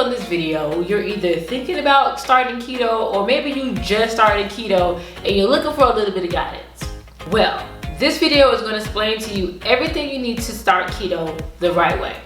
on this video, you're either thinking about starting keto or maybe you just started keto and you're looking for a little bit of guidance. Well, this video is going to explain to you everything you need to start keto the right way.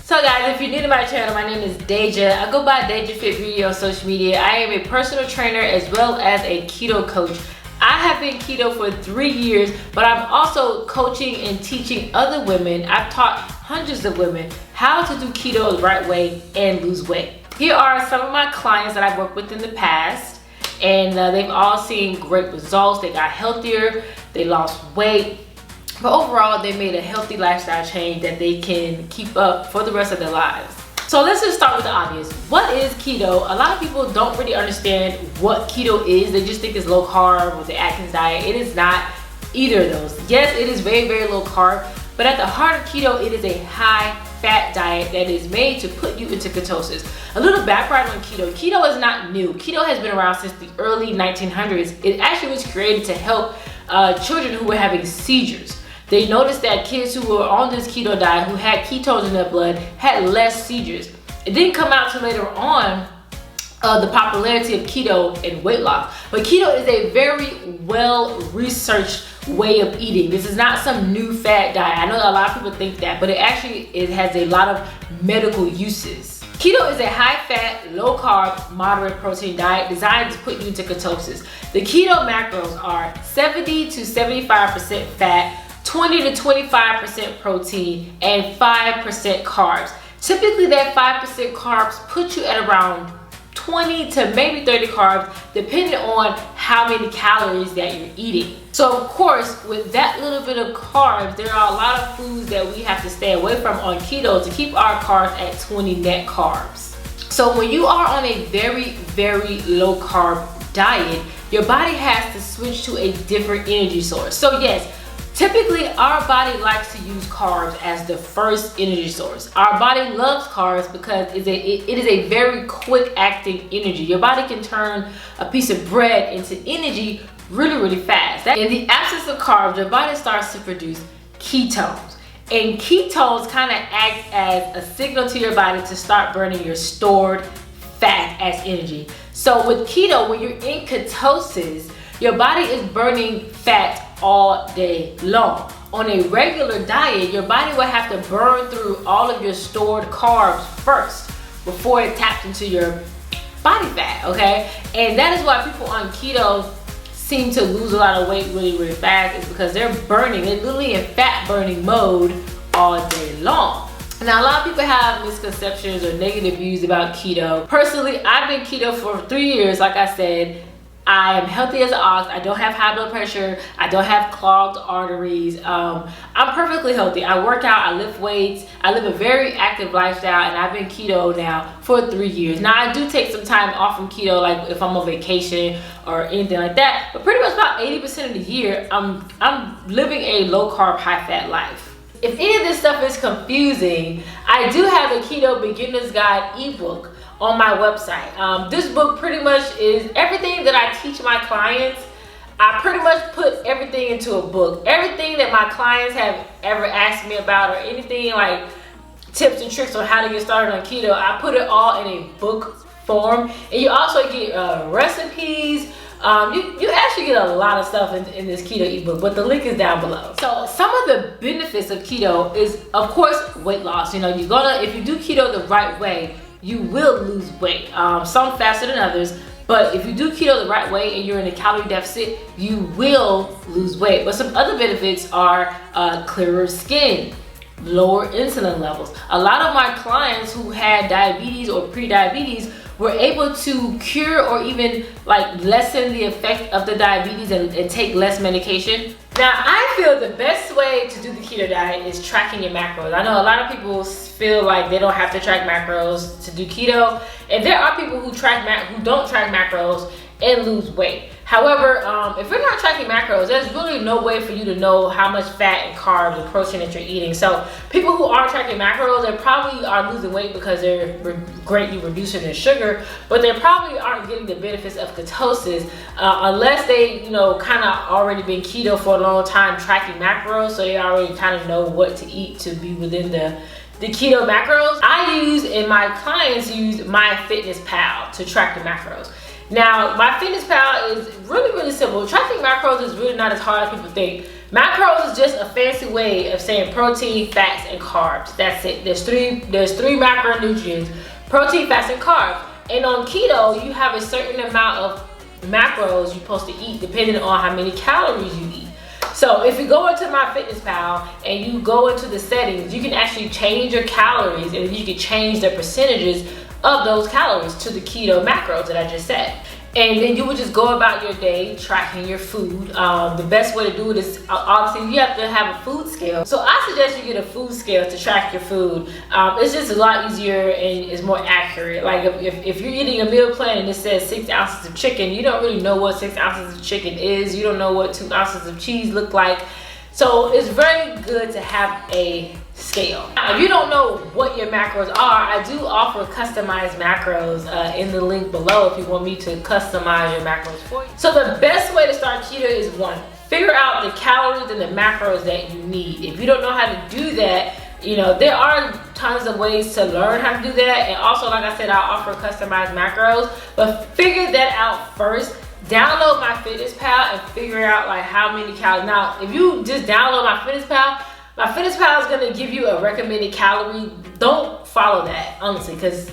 So guys, if you're new to my channel, my name is Deja. I go by DejaFitBeauty on social media. I am a personal trainer as well as a keto coach. I have been keto for 3 years, but I'm also coaching and teaching other women. I've taught hundreds of women how to do keto the right way and lose weight. Here are some of my clients that I've worked with in the past, and they've all seen great results. They got healthier, they lost weight, but overall they made a healthy lifestyle change that they can keep up for the rest of their lives. So let's just start with the obvious. What is keto? A lot of people don't really understand what keto is. They just think it's low carb or the Atkins diet. It is not either of those. Yes, it is very, very low carb, but at the heart of keto, it is a high fat diet that is made to put you into ketosis. A little background on keto. Keto is not new. Keto has been around since the early 1900s. It actually was created to help children who were having seizures. They noticed that kids who were on this keto diet, who had ketones in their blood, had less seizures. It didn't come out till later on the popularity of keto and weight loss. But keto is a very well-researched way of eating. This is not some new fad diet. I know a lot of people think that, but it has a lot of medical uses. Keto is a high-fat, low-carb, moderate protein diet designed to put you into ketosis. The keto macros are 70 to 75% fat, 20 to 25% protein, and 5% carbs. Typically that 5% carbs put you at around 20 to maybe 30 carbs, depending on how many calories that you're eating. So of course, with that little bit of carbs, there are a lot of foods that we have to stay away from on keto to keep our carbs at 20 net carbs. So when you are on a very, very low carb diet, your body has to switch to a different energy source. So yes, typically, our body likes to use carbs as the first energy source. Our body loves carbs because it is a very quick acting energy. Your body can turn a piece of bread into energy really, really fast. In the absence of carbs, your body starts to produce ketones. And ketones kind of act as a signal to your body to start burning your stored fat as energy. So with keto, when you're in ketosis, your body is burning fat all day long. On a regular diet, your body will have to burn through all of your stored carbs first before it taps into your body fat, okay? And that is why people on keto seem to lose a lot of weight really, really fast, is because they're literally in fat burning mode all day long. Now, a lot of people have misconceptions or negative views about keto. Personally, I've been keto for 3 years, like I said. I am healthy as an ox. I don't have high blood pressure. I don't have clogged arteries. I'm perfectly healthy. I work out, I lift weights. I live a very active lifestyle, and I've been keto now for 3 years. Now, I do take some time off from keto, like if I'm on vacation or anything like that, but pretty much about 80% of the year, I'm living a low carb, high fat life. If any of this stuff is confusing, I do have a Keto Beginner's Guide ebook on my website. This book pretty much is everything that I teach my clients. I pretty much put everything into a book. Everything that my clients have ever asked me about, or anything like tips and tricks on how to get started on keto, I put it all in a book form. And you also get recipes. You actually get a lot of stuff in this keto ebook, but the link is down below. So some of the benefits of keto is, of course, weight loss. You know, if you do keto the right way, you will lose weight. Some faster than others, but if you do keto the right way and you're in a calorie deficit, you will lose weight. But some other benefits are clearer skin, lower insulin levels. A lot of my clients who had diabetes or pre-diabetes were able to cure or even like lessen the effect of the diabetes and take less medication. Now, I feel the best way to do the keto diet is tracking your macros. I know a lot of people feel like they don't have to track macros to do keto, and there are people who don't track macros and lose weight. However, if you're not tracking macros, there's really no way for you to know how much fat and carbs and protein that you're eating. So people who are tracking macros, they probably are losing weight because they're greatly reducing their sugar, but they probably aren't getting the benefits of ketosis unless they, kind of already been keto for a long time tracking macros, so they already kind of know what to eat to be within the keto macros. I use, and my clients use, MyFitnessPal to track the macros. Now, MyFitnessPal is really simple. Tracking macros is really not as hard as people think. Macros is just a fancy way of saying protein, fats, and carbs. That's it. There's three macronutrients: protein, fats, and carbs. And on keto, you have a certain amount of macros you're supposed to eat depending on how many calories you eat. So if you go into MyFitnessPal and you go into the settings, you can actually change your calories, and you can change the percentages of those calories to the keto macros that I just said. And then you would just go about your day tracking your food. The best way to do it is, obviously, you have to have a food scale. So I suggest you get a food scale to track your food. It's just a lot easier and it's more accurate. Like if you're eating a meal plan and it says 6 ounces of chicken, you don't really know what 6 ounces of chicken is. You don't know what 2 ounces of cheese look like. So it's very good to have a scale. Now, if you don't know what your macros are, I do offer customized macros in the link below if you want me to customize your macros for you. So the best way to start keto is, one, figure out the calories and the macros that you need. If you don't know how to do that, there are tons of ways to learn how to do that. And also, like I said, I offer customized macros, but figure that out first. Download MyFitnessPal and figure out like how many calories. Now, if you just download MyFitnessPal is gonna give you a recommended calorie. Don't follow that, honestly, because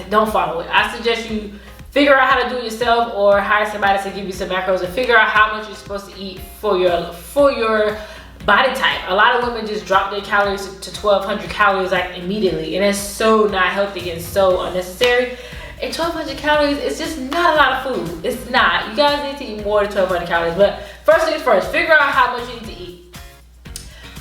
don't follow it. I suggest you figure out how to do it yourself, or hire somebody to give you some macros and figure out how much you're supposed to eat for your body type. A lot of women just drop their calories to 1,200 calories like immediately, and that's so not healthy and so unnecessary. And 1,200 calories is just not a lot of food. It's not. You guys need to eat more than 1,200 calories. But first things first, figure out how much you need to eat.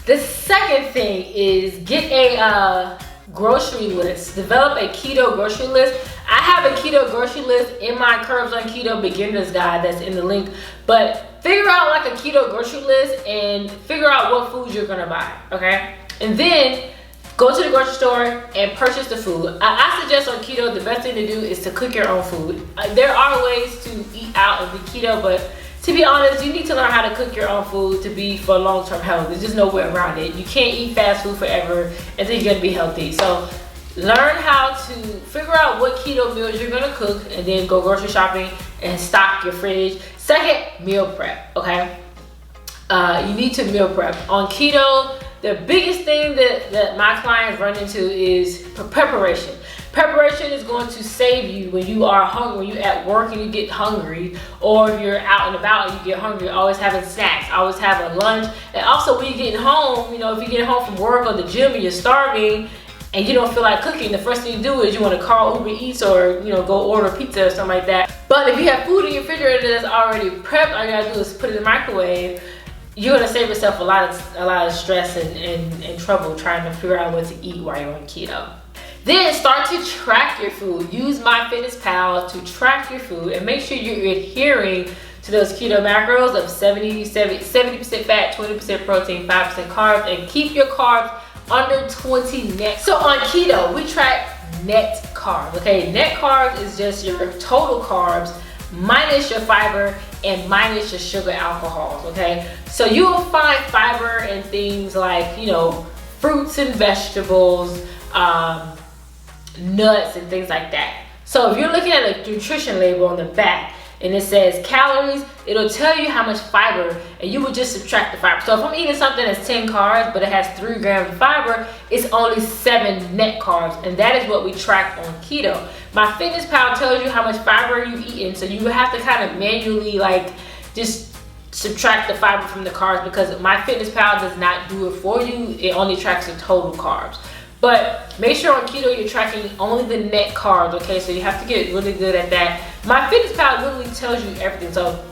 The second thing is get a grocery list. Develop a keto grocery list. I have a keto grocery list in my Carbs on Keto beginner's guide that's in the link. But figure out like a keto grocery list and figure out what foods you're gonna buy, okay? And then go to the grocery store and purchase the food. I suggest on keto, the best thing to do is to cook your own food. There are ways to eat out and be keto, but to be honest, you need to learn how to cook your own food to be for long-term health. There's just no way around it. You can't eat fast food forever and think you're gonna be healthy. So learn how to figure out what keto meals you're gonna cook, and then go grocery shopping and stock your fridge. Second, meal prep, okay? You need to meal prep. On keto, the biggest thing that my clients run into is preparation. Preparation is going to save you when you are hungry, when you're at work and you get hungry, or if you're out and about and you get hungry, always having snacks, always have a lunch. And also when you're getting home, if you get home from work or the gym and you're starving and you don't feel like cooking, the first thing you do is you want to call Uber Eats or go order pizza or something like that. But if you have food in your refrigerator that's already prepped, all you gotta do is put it in the microwave. You're gonna save yourself a lot of stress and trouble trying to figure out what to eat while you're on keto. Then start to track your food. Use MyFitnessPal to track your food and make sure you're adhering to those keto macros of 70% fat, 20% protein, 5% carbs, and keep your carbs under 20 net. So on keto, we track net carbs, okay? Net carbs is just your total carbs minus your fiber and minus your sugar alcohols, okay? So you will find fiber in things like, fruits and vegetables, nuts and things like that. So if you're looking at a nutrition label on the back and it says calories, it'll tell you how much fiber, and you would just subtract the fiber. So if I'm eating something that's 10 carbs but it has 3 grams of fiber, it's only 7 net carbs, and that is what we track on keto. MyFitnessPal tells you how much fiber you've eaten, so you have to kind of manually just subtract the fiber from the carbs, because MyFitnessPal does not do it for you. It only tracks the total carbs. But make sure on keto you're tracking only the net carbs, okay? So you have to get really good at that. MyFitnessPal literally tells you everything. So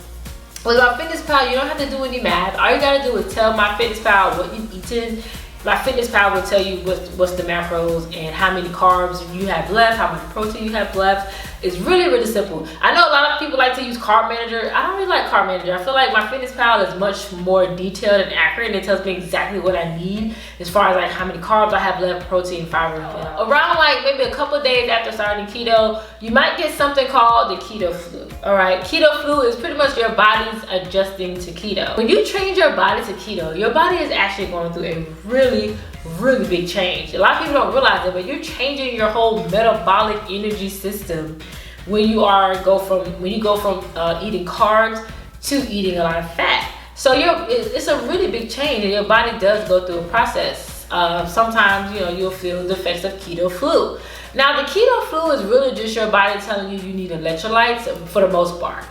with MyFitnessPal, you don't have to do any math. All you gotta do is tell MyFitnessPal what you've eaten, MyFitnessPal will tell you what's the macros and how many carbs you have left, how much protein you have left. It's really simple. I know a lot of people like to use Carb Manager. I don't really like Carb Manager. I feel like MyFitnessPal is much more detailed and accurate, and it tells me exactly what I need as far as like how many carbs I have left, protein, fiber. Around like maybe a couple days after starting keto, you might get something called the Keto Flu. All right, Keto Flu is pretty much your body's adjusting to keto. When you change your body to keto, your body is actually going through a really big change. A lot of people don't realize it, but you're changing your whole metabolic energy system when you go from eating carbs to eating a lot of fat. So it's a really big change, and your body does go through a process. Sometimes you'll feel the effects of keto flu. Now the keto flu is really just your body telling you need electrolytes for the most part.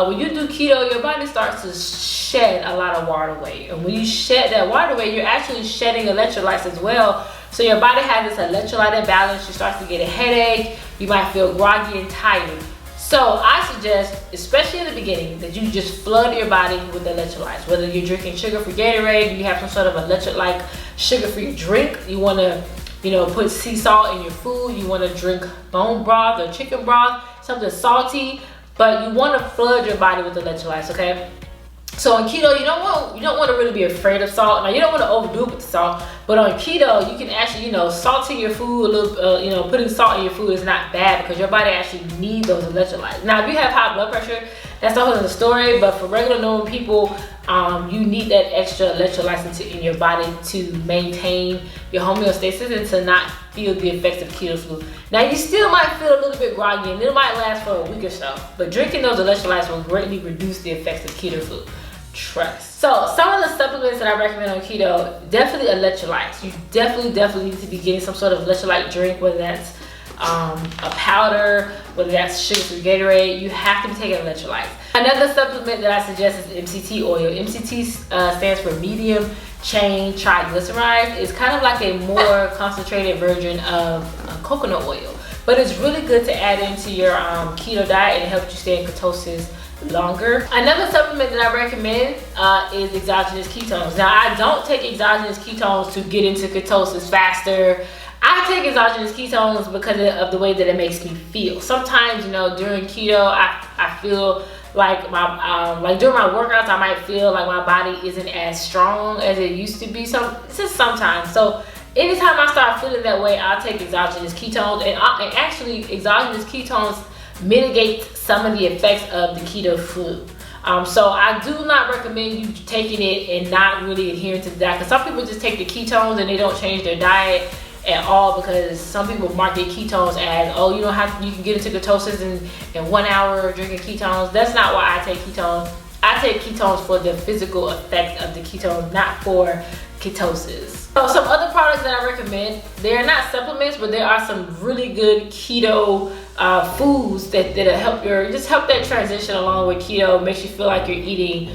When you do keto, your body starts to shed a lot of water weight, and when you shed that water weight, you're actually shedding electrolytes as well. So your body has this electrolyte imbalance. You start to get a headache. You might feel groggy and tired. So I suggest, especially in the beginning, that you just flood your body with electrolytes. Whether you're drinking sugar-free Gatorade, you have some sort of electrolyte sugar-free drink, you want to put sea salt in your food, you want to drink bone broth or chicken broth, something salty, but you want to flood your body with electrolytes, okay? So on keto, you don't want to really be afraid of salt. Now you don't want to overdo it with the salt, but on keto, you can actually, salting your food a little, putting salt in your food is not bad because your body actually needs those electrolytes. Now, if you have high blood pressure, that's a whole other story, but for regular normal people, you need that extra electrolytes in your body to maintain your homeostasis and to not feel the effects of keto flu. Now, you still might feel a little bit groggy and it might last for a week or so, but drinking those electrolytes will greatly reduce the effects of keto flu. Trust. So some of the supplements that I recommend on keto, definitely electrolytes. You definitely need to be getting some sort of electrolyte drink, whether that's a powder, whether that's sugar-free Gatorade. You have to be taking electrolytes. Another supplement that I suggest is MCT oil. MCT stands for medium chain triglycerides. It's kind of like a more concentrated version of coconut oil, but it's really good to add into your keto diet and help you stay in ketosis longer. Another supplement that I recommend is exogenous ketones. Now, I don't take exogenous ketones to get into ketosis faster. I take exogenous ketones because of the way that it makes me feel. Sometimes, during keto, I feel like during my workouts, I might feel like my body isn't as strong as it used to be. Sometimes. So anytime I start feeling that way, I'll take exogenous ketones, and actually exogenous ketones mitigate some of the effects of the keto flu. So I do not recommend you taking it and not really adhering to the diet, because some people just take the ketones and they don't change their diet at all, because some people market ketones as, oh, you can get into ketosis in 1 hour of drinking ketones. That's not why I take ketones. I take ketones for the physical effects of the ketone, not for ketosis. So some other products that I recommend, they're not supplements, but there are some really good keto foods that help that transition along with keto. Makes you feel like you're eating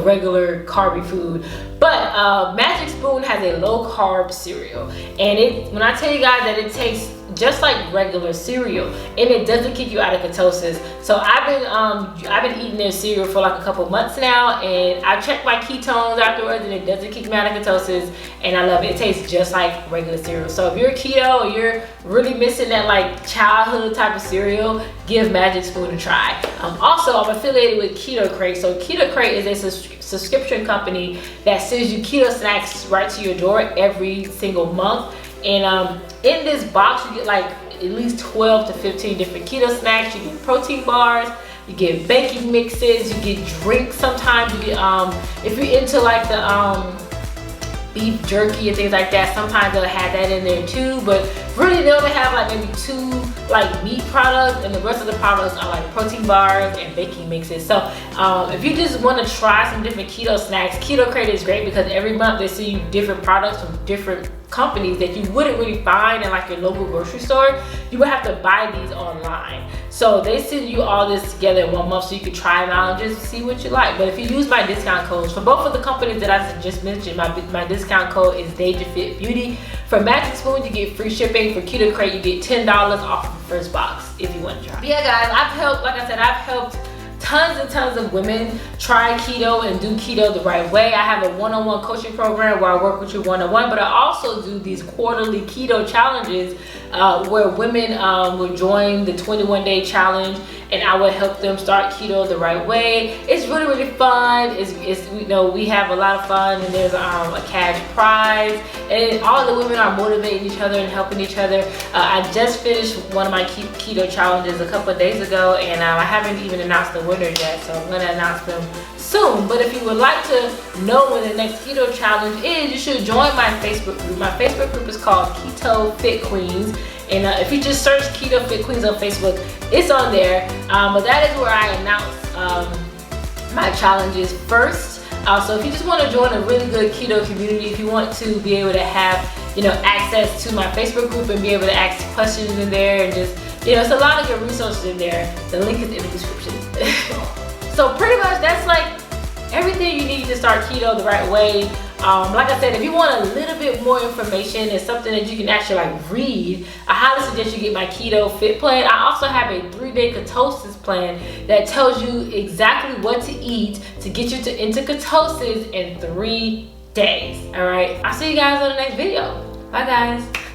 regular carby food. But Magic Spoon has a low carb cereal, and when I tell you guys that it tastes just like regular cereal, and it doesn't kick you out of ketosis. So I've been eating their cereal for like a couple months now, and I checked my ketones afterwards, and it doesn't kick me out of ketosis, and I love it. It tastes just like regular cereal. So if you're keto or you're really missing that like childhood type of cereal, give Magic Spoon a try. Also, I'm affiliated with KRATE. So KRATE is a subscription company that sends you keto snacks right to your door every single month. And in this box, you get like at least 12 to 15 different keto snacks. You get protein bars, you get baking mixes, you get drinks. Sometimes you get, if you're into like the beef jerky and things like that, sometimes they'll have that in there too. But really, they only have like maybe 2 like meat products, and the rest of the products are like protein bars and baking mixes. So if you just want to try some different keto snacks, KRATE is great because every month they send you different products from different companies that you wouldn't really find in like your local grocery store. You would have to buy these online. So they send you all this together in 1 month so you can try them out and just see what you like. But if you use my discount codes for both of the companies that I just mentioned, my discount code is DejaFitBeauty. For Magic Spoon, you get free shipping. For KRATE, you get $10 off the first box if you want to try. But yeah, guys, I've helped tons and tons of women try keto and do keto the right way. I have a one-on-one coaching program where I work with you one-on-one, but I also do these quarterly keto challenges where women will join the 21-day challenge, and I would help them start keto the right way. It's really, really fun. It's we have a lot of fun, and there's a cash prize, and all the women are motivating each other and helping each other. I just finished one of my keto challenges a couple of days ago, and I haven't even announced the winners yet, so I'm gonna announce them soon. But if you would like to know when the next keto challenge is, you should join my Facebook group. My Facebook group is called Keto Fit Queens. And if you just search Keto Fit Queens on Facebook, it's on there. But that is where I announce my challenges first. So if you just want to join a really good keto community, if you want to be able to have, access to my Facebook group and be able to ask questions in there, and just, it's a lot of good resources in there. The link is in the description. So pretty much that's like everything you need to start keto the right way. Like I said, if you want a little bit more information and something that you can actually read, I highly suggest you get my Keto Fit plan. I also have a 3-day ketosis plan that tells you exactly what to eat to get you into ketosis in 3 days. All right, I'll see you guys on the next video. Bye guys.